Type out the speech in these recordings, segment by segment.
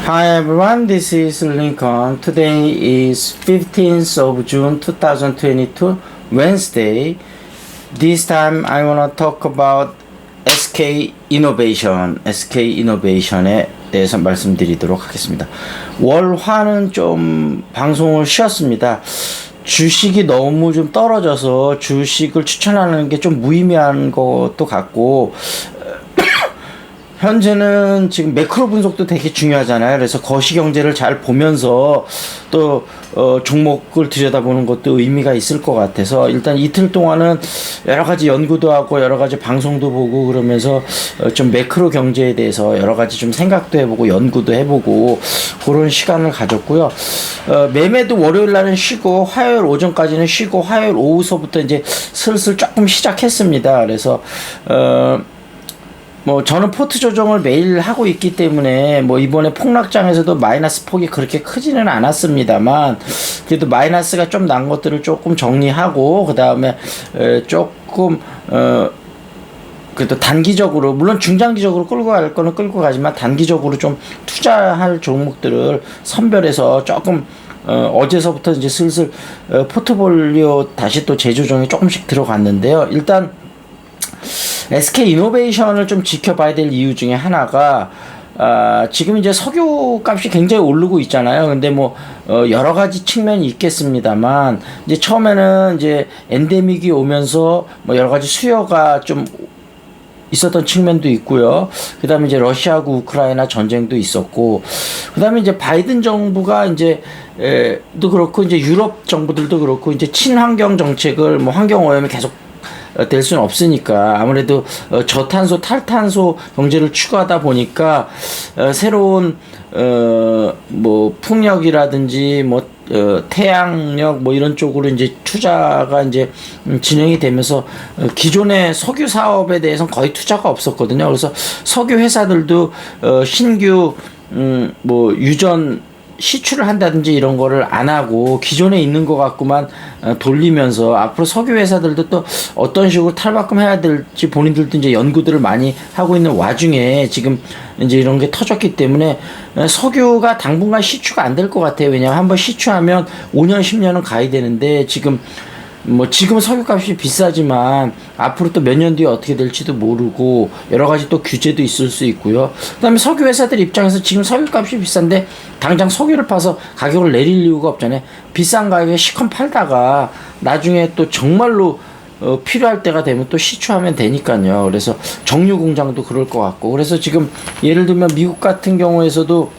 Hi everyone, this is Lincoln. Today is 15th of June 2022, Wednesday. This time I want to talk about SK Innovation, SK Innovation에 대해서 말씀드리도록 하겠습니다. 월화는 좀 방송을 쉬었습니다. 주식이 너무 좀 떨어져서 주식을 추천하는 게 좀 무의미한 것도 같고, 현재는 지금 매크로 분석도 되게 중요하잖아요. 그래서 거시경제를 잘 보면서 또 종목을 들여다보는 것도 의미가 있을 것 같아서 일단 이틀 동안은 여러 가지 연구도 하고 여러 가지 방송도 보고 그러면서 좀 매크로 경제에 대해서 여러 가지 좀 생각도 해보고 연구도 해보고 그런 시간을 가졌고요. 매매도 월요일 날은 쉬고 화요일 오전까지는 쉬고 화요일 오후서부터 이제 슬슬 조금 시작했습니다. 그래서 저는 포트 조정을 매일 하고 있기 때문에 이번에 폭락장에서도 마이너스 폭이 그렇게 크지는 않았습니다만 그래도 마이너스가 좀 난 것들을 조금 정리하고 그 다음에 조금 그래도 단기적으로 물론 중장기적으로 끌고 갈 거는 끌고 가지만 단기적으로 좀 투자할 종목들을 선별해서 조금 어제서부터 이제 슬슬 포트폴리오 다시 또 재조정이 조금씩 들어갔는데요. 일단 SK 이노베이션을 좀 지켜봐야 될 이유 중에 하나가 지금 이제 석유 값이 굉장히 오르고 있잖아요. 근데 여러 가지 측면이 있겠습니다만 이제 처음에는 이제 엔데믹이 오면서 여러 가지 수요가 좀 있었던 측면도 있고요. 그 다음에 이제 러시아하고 우크라이나 전쟁도 있었고, 그 다음에 이제 바이든 정부가 또 그렇고, 이제 유럽 정부들도 그렇고, 이제 친환경 정책을 환경 오염이 계속 될 수는 없으니까 아무래도 저탄소 탈탄소 경제를 추구하다 보니까 새로운 풍력이라든지 태양력 이런 쪽으로 이제 투자가 이제 진행이 되면서 기존의 석유 사업에 대해서는 거의 투자가 없었거든요. 그래서 석유 회사들도 신규 유전 시추를 한다든지 이런 거를 안 하고 기존에 있는 것 갖고만 돌리면서 앞으로 석유 회사들도 또 어떤 식으로 탈바꿈해야 될지 본인들도 이제 연구들을 많이 하고 있는 와중에 지금 이제 이런 게 터졌기 때문에 석유가 당분간 시추가 안 될 것 같아요. 왜냐하면 한번 시추하면 5년 10년은 가야 되는데 지금은 석유값이 비싸지만 앞으로 또 몇 년 뒤에 어떻게 될지도 모르고 여러 가지 또 규제도 있을 수 있고요. 그다음에 석유 회사들 입장에서 지금 석유값이 비싼데 당장 석유를 파서 가격을 내릴 이유가 없잖아요. 비싼 가격에 시컨 팔다가 나중에 또 정말로 필요할 때가 되면 또 시추하면 되니까요. 그래서 정유 공장도 그럴 것 같고, 그래서 지금 예를 들면 미국 같은 경우에서도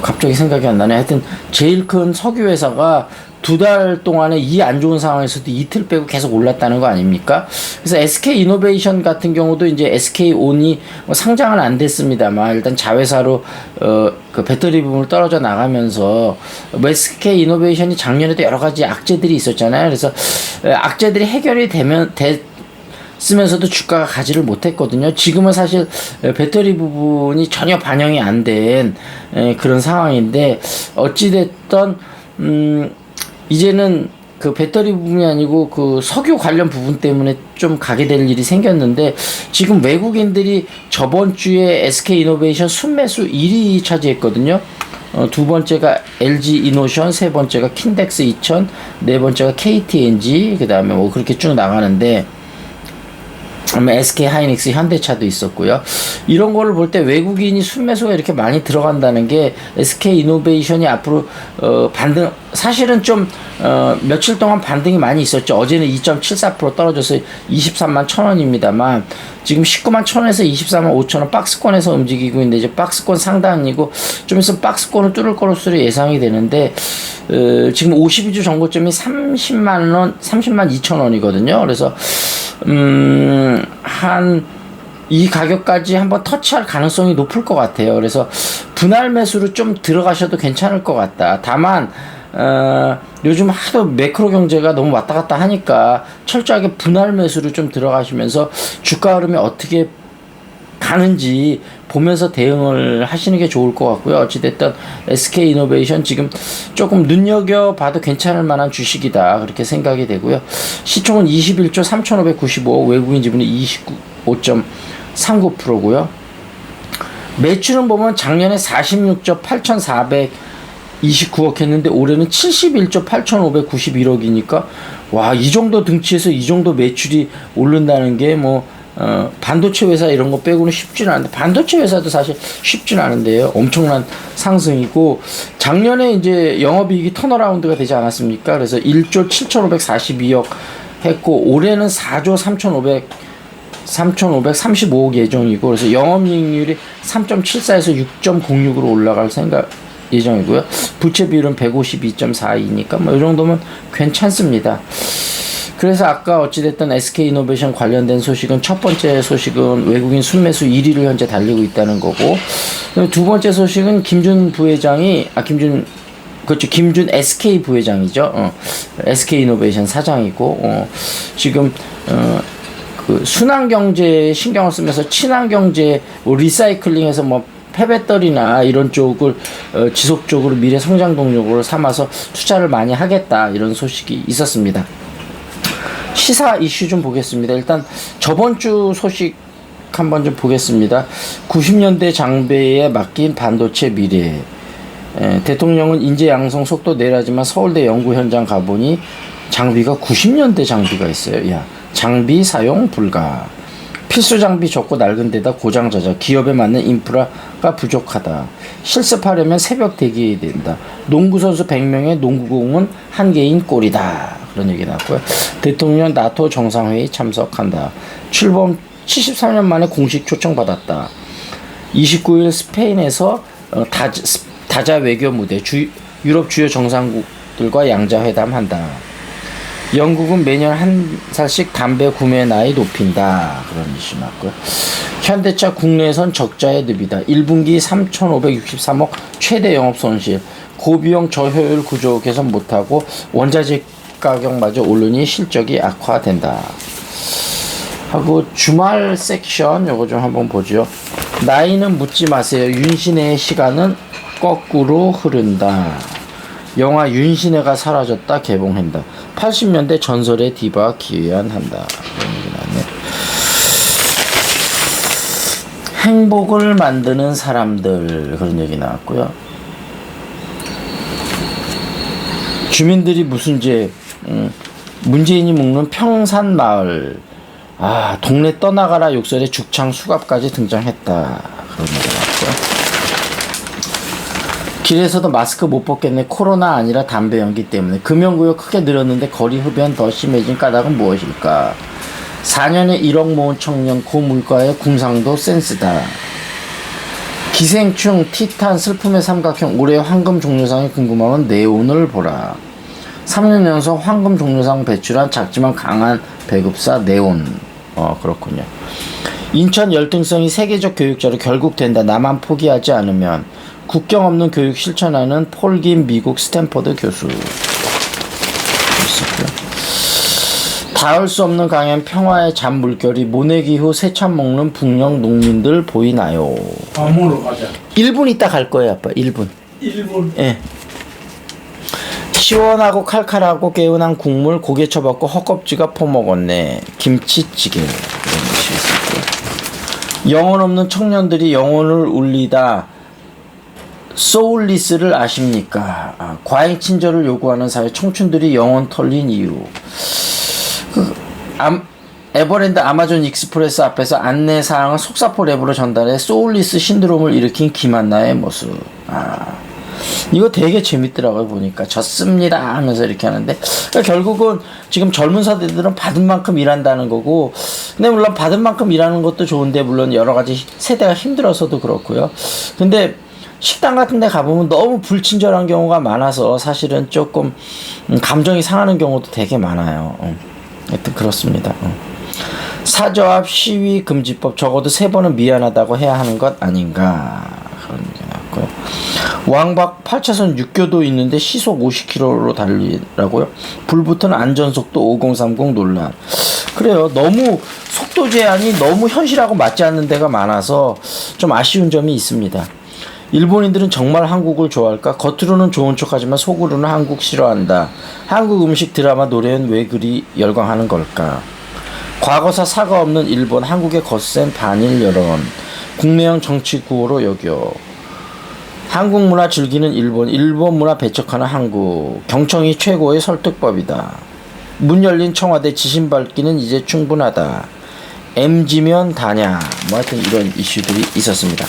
갑자기 생각이 안 나네. 하여튼 제일 큰 석유 회사가 2달 동안에 이 안 좋은 상황에서도 이틀 빼고 계속 올랐다는 거 아닙니까? 그래서 SK 이노베이션 같은 경우도 이제 SK온이 상장은 안 됐습니다만 일단 자회사로 그 배터리 부분을 떨어져 나가면서 SK 이노베이션이 작년에도 여러 가지 악재들이 있었잖아요. 그래서 악재들이 해결이 쓰면서도 주가가 가지를 못했거든요. 지금은 사실 배터리 부분이 전혀 반영이 안 된 그런 상황인데 어찌됐든 이제는 그 배터리 부분이 아니고 그 석유 관련 부분 때문에 좀 가게 될 일이 생겼는데 지금 외국인들이 저번 주에 SK 이노베이션 순매수 1위 차지했거든요. 두 번째가 LG 이노션, 세 번째가 킨덱스 2000, 네 번째가 KTNG, 그 다음에 그렇게 쭉 나가는데 SK 하이닉스, 현대차도 있었고요. 이런 거를 볼 때 외국인이 순매수가 이렇게 많이 들어간다는 게 SK 이노베이션이 앞으로 사실은 좀 며칠 동안 반등이 많이 있었죠. 어제는 2.74% 떨어져서 23만 1,000원입니다만 지금 19만 1,000원에서 24만 5천원 박스권에서 움직이고 있는데 이제 박스권 상단이고 좀 있으면 박스권을 뚫을 것으로 예상이 되는데 지금 52주 정고점이 30만 2천원이거든요. 그래서 이 가격까지 한번 터치할 가능성이 높을 것 같아요. 그래서 분할 매수로 좀 들어가셔도 괜찮을 것 같다. 다만 요즘 하도 매크로 경제가 너무 왔다 갔다 하니까 철저하게 분할 매수로 좀 들어가시면서 주가 흐름이 어떻게 가는지 보면서 대응을 하시는 게 좋을 것 같고요. 어찌됐든 SK 이노베이션 지금 조금 눈여겨봐도 괜찮을 만한 주식이다 그렇게 생각이 되고요. 시총은 21조 3,595억, 외국인 지분이 29.39%고요. 매출은 보면 작년에 46조 8,429억 했는데 올해는 71조 8,591억이니까 와, 이 정도 등치에서 이 정도 매출이 오른다는 게 뭐 반도체 회사 이런 거 빼고는 쉽지는 않은데, 반도체 회사도 사실 쉽지는 않은데요. 엄청난 상승이고, 작년에 이제 영업이익이 턴어라운드가 되지 않았습니까? 그래서 1조 7,542억 했고, 올해는 4조 3,535억 예정이고, 그래서 영업이익률이 3.74에서 6.06으로 올라갈 생각 예정이고요. 부채 비율은 152.42니까 뭐 이 정도면 괜찮습니다. 그래서 아까 어찌됐든 SK이노베이션 관련된 소식은, 첫 번째 소식은 외국인 순매수 1위를 현재 달리고 있다는 거고, 두 번째 소식은 김준 부회장이, 김준 SK 부회장이죠. SK이노베이션 사장이고, 지금 그 순환경제에 신경을 쓰면서 친환경제, 뭐 리사이클링해서 뭐 폐배터리나 이런 쪽을 지속적으로 미래 성장 동력으로 삼아서 투자를 많이 하겠다, 이런 소식이 있었습니다. 시사 이슈 좀 보겠습니다. 일단 저번 주 소식 한번 좀 보겠습니다. 90년대 장비에 맡긴 반도체 미래. 대통령은 인재 양성 속도 내라지만 서울대 연구 현장 가보니 장비가 90년대 장비가 있어요. 야, 장비 사용 불가. 필수 장비 적고 낡은 데다 고장 잦아. 기업에 맞는 인프라가 부족하다. 실습하려면 새벽 대기해야 된다. 농구 선수 100명의 농구공은 한 개인 꼴이다. 그런 얘기 나왔고요. 대통령 나토 정상회의 참석한다. 출범 73년 만에 공식 초청받았다. 29일 스페인에서 다자 외교 무대, 유럽 주요 정상국들과 양자회담한다. 영국은 매년 한 살씩 담배 구매 나이 높인다. 그런 이슈 났고요. 현대차 국내에선 적자의 늪이다. 1분기 3,563억 최대 영업 손실. 고비용 저효율 구조 개선 못하고 원자재 가격마저 오르니 실적이 악화된다. 하고 주말 섹션 요거 좀 한번 보죠. 나이는 묻지 마세요. 윤신혜의 시간은 거꾸로 흐른다. 영화 윤신혜가 사라졌다 개봉한다. 80년대 전설의 디바 기여한다. 이런 얘기 나왔네. 행복을 만드는 사람들, 그런 얘기 나왔고요. 주민들이 무슨 죄, 문재인이 묵는 평산마을, 동네 떠나가라 욕설에 죽창 수갑까지 등장했다. 그런 얘기 나왔고요. 길에서도 마스크 못 벗겠네. 코로나 아니라 담배 연기 때문에. 금연구역 크게 늘었는데 거리 흡연 더 심해진 까닭은 무엇일까? 4년에 1억 모은 청년 고물가의 궁상도 센스다. 기생충, 티탄, 슬픔의 삼각형, 올해 황금 종려상이 궁금하면 네온을 보라. 3년 연속 황금 종려상 배출한 작지만 강한 배급사 네온. 그렇군요. 인천 열등성이 세계적 교육자로 결국 된다. 나만 포기하지 않으면. 국경 없는 교육 실천하는 폴김 미국 스탠퍼드 교수. 닿을 수 없는 강연 평화의 잠 물결이 모내기 후 새참 먹는 북녘 농민들 보이나요? 먹으러 가자. 1분 있다 갈 거예요, 아빠. 1분. 1분? 예. 시원하고 칼칼하고 개운한 국물 고개 쳐박고 헛껍질가 퍼먹었네. 김치찌개. 이런 것이 있었고요. 영혼 없는 청년들이 영혼을 울리다. 소울리스를 아십니까? 과잉 친절을 요구하는 사회, 청춘들이 영혼 털린 이유. 에버랜드 아마존 익스프레스 앞에서 안내사항을 속사포 랩으로 전달해 소울리스 신드롬을 일으킨 김한나의 모습. 이거 되게 재밌더라고요. 보니까 졌습니다 하면서 이렇게 하는데, 그러니까 결국은 지금 젊은 세대들은 받은 만큼 일한다는 거고, 근데 물론 받은 만큼 일하는 것도 좋은데 물론 여러 가지 세대가 힘들어서도 그렇고요. 근데 식당 같은 데 가보면 너무 불친절한 경우가 많아서 사실은 조금 감정이 상하는 경우도 되게 많아요. 하여튼 그렇습니다. 사저합 시위 금지법 적어도 3번은 미안하다고 해야 하는 것 아닌가, 그런 게 나왔고요. 왕박 8차선 6교도 있는데 시속 50km로 달리라고요? 불붙은 안전속도 5030 논란. 그래요. 너무 속도 제한이 너무 현실하고 맞지 않는 데가 많아서 좀 아쉬운 점이 있습니다. 일본인들은 정말 한국을 좋아할까? 겉으로는 좋은 척하지만 속으로는 한국 싫어한다. 한국 음식, 드라마, 노래는 왜 그리 열광하는 걸까? 과거사 사과 없는 일본, 한국의 거센 반일 여론, 국내형 정치 구호로 여겨, 한국 문화 즐기는 일본, 일본 문화 배척하는 한국, 경청이 최고의 설득법이다, 문 열린 청와대 지신 밝기는 이제 충분하다, MG면 다냐, 뭐 하여튼 이런 이슈들이 있었습니다.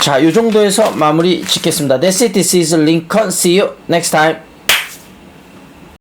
자, 요 정도에서 마무리 짓겠습니다. That's it. This is Lincoln. See you next time.